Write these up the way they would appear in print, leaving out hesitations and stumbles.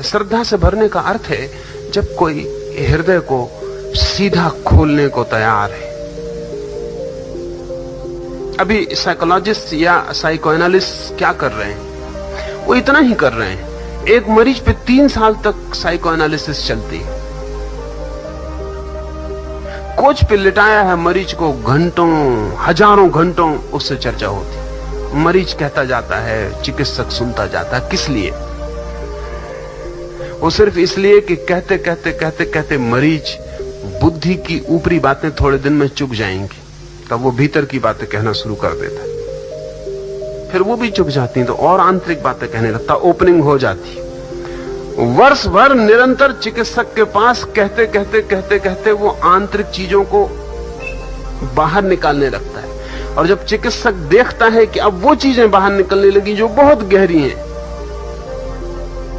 श्रद्धा से भरने का अर्थ है जब कोई हृदय को सीधा खोलने को तैयार है। अभी साइकोलॉजिस्ट या साइकोएनालिस्ट क्या कर रहे हैं? वो इतना ही कर रहे हैं। एक मरीज पे 3 साल तक साइकोएनालिसिस चलती है। कोच पे लिटाया है मरीज को, घंटों हजारों घंटों उससे चर्चा होती है। मरीज कहता जाता है, चिकित्सक सुनता जाता है। किस लिए? वो सिर्फ इसलिए कि कहते कहते कहते कहते मरीज बुद्धि की ऊपरी बातें थोड़े दिन में चुक जाएंगी, तब वो भीतर की बातें कहना शुरू कर देता है। फिर वो भी चुक जाती हैं तो और आंतरिक बातें कहने लगता, ओपनिंग हो जाती। वर्ष भर निरंतर चिकित्सक के पास कहते कहते कहते कहते वो आंतरिक चीजों को बाहर निकालने लगता है। और जब चिकित्सक देखता है कि अब वो चीजें बाहर निकलने लगी जो बहुत गहरी हैं,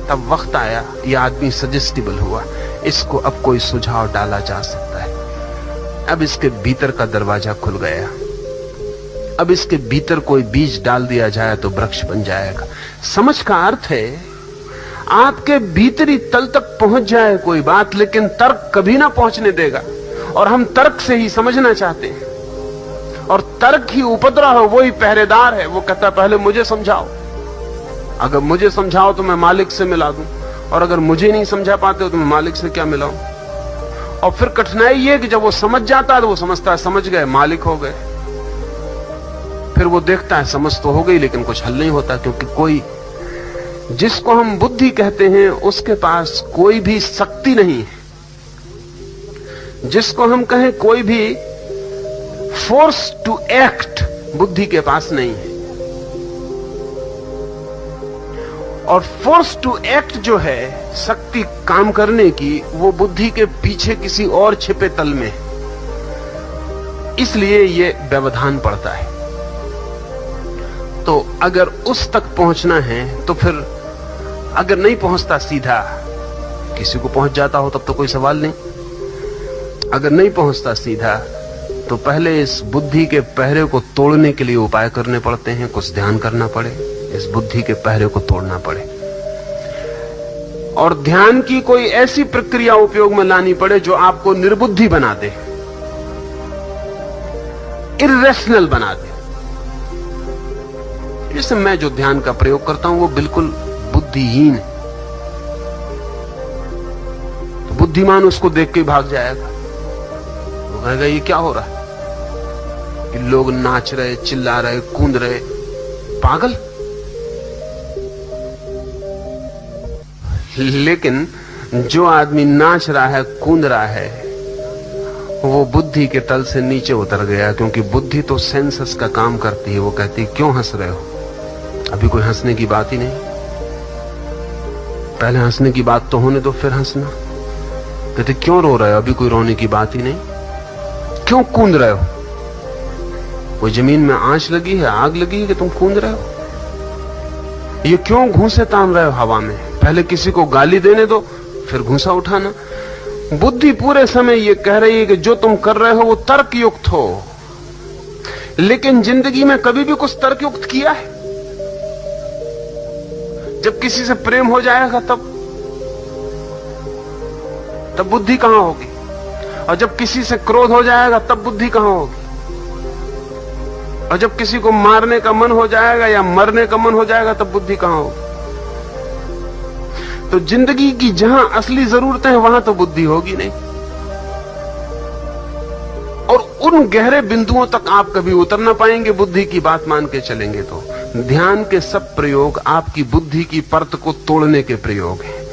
तब वक्त आया, ये आदमी सजेस्टिबल हुआ, इसको अब कोई सुझाव डाला जा सकता है। अब इसके भीतर का दरवाजा खुल गया। अब इसके भीतर कोई बीज डाल दिया जाए तो वृक्ष बन जाएगा। समझ का अर्थ है आपके भीतरी तल तक पहुंच जाए कोई बात, लेकिन तर्क कभी ना पहुंचने देगा। और हम तर्क से ही समझना चाहते हैं, और तर्क ही उपद्रव है, वही पहरेदार है। वो कहता है पहले मुझे समझाओ, अगर मुझे समझाओ तो मैं मालिक से मिला दूं, और अगर मुझे नहीं समझा पाते हो तो मैं मालिक से क्या मिलाऊं। और फिर कठिनाई ये कि जब वो समझ जाता है तो वो समझता है समझ गए, मालिक हो गए। फिर वो देखता है समझ तो हो गई लेकिन कुछ हल नहीं होता, क्योंकि कोई जिसको हम बुद्धि कहते हैं उसके पास कोई भी शक्ति नहीं है। जिसको हम कहें कोई भी फोर्स टू एक्ट बुद्धि के पास नहीं है। और फोर्स टू एक्ट जो है, शक्ति काम करने की, वो बुद्धि के पीछे किसी और छिपे तल में है। इसलिए ये व्यवधान पड़ता है। तो अगर उस तक पहुंचना है तो फिर अगर नहीं पहुंचता सीधा, किसी को पहुंच जाता हो तब तो कोई सवाल नहीं। अगर नहीं पहुंचता सीधा तो पहले इस बुद्धि के पहरे को तोड़ने के लिए उपाय करने पड़ते हैं, कुछ ध्यान करना पड़े, इस बुद्धि के पहरे को तोड़ना पड़े। और ध्यान की कोई ऐसी प्रक्रिया उपयोग में लानी पड़े जो आपको निर्बुद्धि बना दे, इर्रेशनल बना दे। जैसे मैं जो ध्यान का प्रयोग करता हूं वो बिल्कुल बुद्धिहीन है, तो बुद्धिमान उसको देख के भाग जाएगा। वो कहेगा ये क्या हो रहा है कि लोग नाच रहे, चिल्ला रहे, कूद रहे, पागल। लेकिन जो आदमी नाच रहा है, कूद रहा है, वो बुद्धि के तल से नीचे उतर गया, क्योंकि बुद्धि तो सेंसस का काम करती है। वो कहती है क्यों हंस रहे हो, अभी कोई हंसने की बात ही नहीं, पहले हंसने की बात तो होने दो फिर हंसना। कहते क्यों रो रहे हो, अभी कोई रोने की बात ही नहीं, क्यों कूद रहे हो, कोई जमीन में आंच लगी है, आग लगी है कि तुम कूद रहे हो, ये क्यों घूंसे तान रहे हो हवा में, पहले किसी को गाली देने दो फिर घूंसा उठाना। बुद्धि पूरे समय ये कह रही है कि जो तुम कर रहे हो वो तर्कयुक्त हो, लेकिन जिंदगी में कभी भी कुछ तर्कयुक्त किया है? जब किसी से प्रेम हो जाएगा तब बुद्धि कहां होगी? और जब किसी से क्रोध हो जाएगा तब बुद्धि कहां होगी? और जब किसी को मारने का मन हो जाएगा या मरने का मन हो जाएगा तब बुद्धि कहां होगी? तो जिंदगी की जहां असली जरूरतें हैं वहां तो बुद्धि होगी नहीं। और उन गहरे बिंदुओं तक आप कभी उतर ना पाएंगे बुद्धि की बात मान के चलेंगे। तो ध्यान के सब प्रयोग आपकी बुद्धि की परत को तोड़ने के प्रयोग हैं।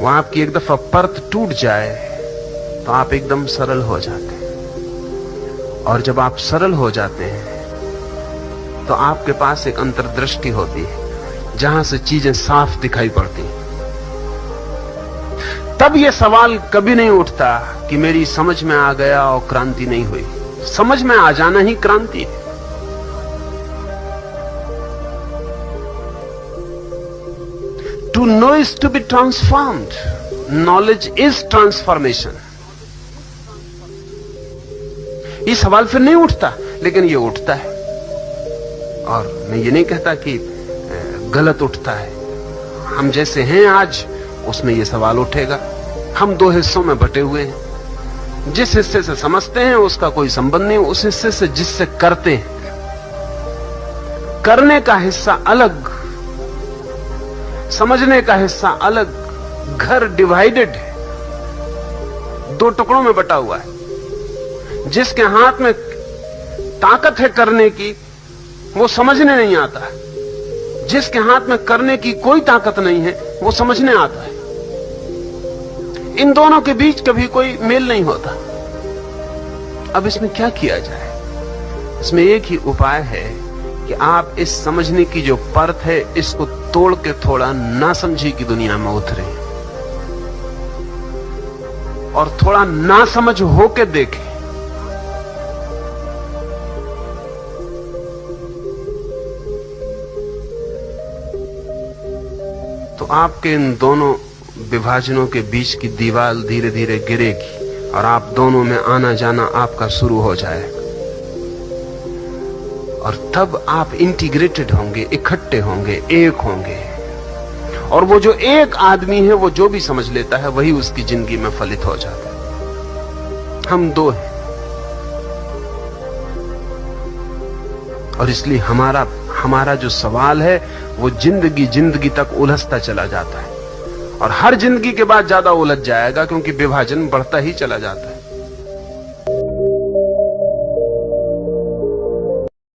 वहां आपकी एक दफा परत टूट जाए तो आप एकदम सरल हो जाते हैं। और जब आप सरल हो जाते हैं तो आपके पास एक अंतर्दृष्टि होती है जहां से चीजें साफ दिखाई पड़ती हैं। तब यह सवाल कभी नहीं उठता कि मेरी समझ में आ गया और क्रांति नहीं हुई। समझ में आ जाना ही क्रांति है। To know is to be transformed. Knowledge is transformation. ये सवाल फिर नहीं उठता, लेकिन ये उठता है। और मैं ये नहीं कहता कि गलत उठता है, हम जैसे हैं आज, उसमें यह सवाल उठेगा। हम दो हिस्सों में बटे हुए हैं। जिस हिस्से से समझते हैं उसका कोई संबंध नहीं, उस हिस्से से जिससे करते हैं, करने का हिस्सा अलग, समझने का हिस्सा अलग। घर डिवाइडेड है, दो टुकड़ों में बटा हुआ है। जिसके हाथ में ताकत है करने की, वो समझने नहीं आता। जिसके हाथ में करने की कोई ताकत नहीं है, वो समझने आता है। इन दोनों के बीच कभी कोई मेल नहीं होता। अब इसमें क्या किया जाए? इसमें एक ही उपाय है कि आप इस समझने की जो परत है, इसको तोड़ के थोड़ा नासमझी की दुनिया में उतरे और थोड़ा नासमझ होके देखें। तो आपके इन दोनों विभाजनों के बीच की दीवार धीरे धीरे गिरेगी और आप दोनों में आना जाना आपका शुरू हो जाएगा। और तब आप इंटीग्रेटेड होंगे, इकट्ठे होंगे, एक होंगे। और वो जो एक आदमी है, वो जो भी समझ लेता है, वही उसकी जिंदगी में फलित हो जाता है। हम दो हैं, और इसलिए हमारा जो सवाल है वो जिंदगी तक उलझता चला जाता है, और हर जिंदगी के बाद ज्यादा उलझ जाएगा, क्योंकि विभाजन बढ़ता ही चला जाता है।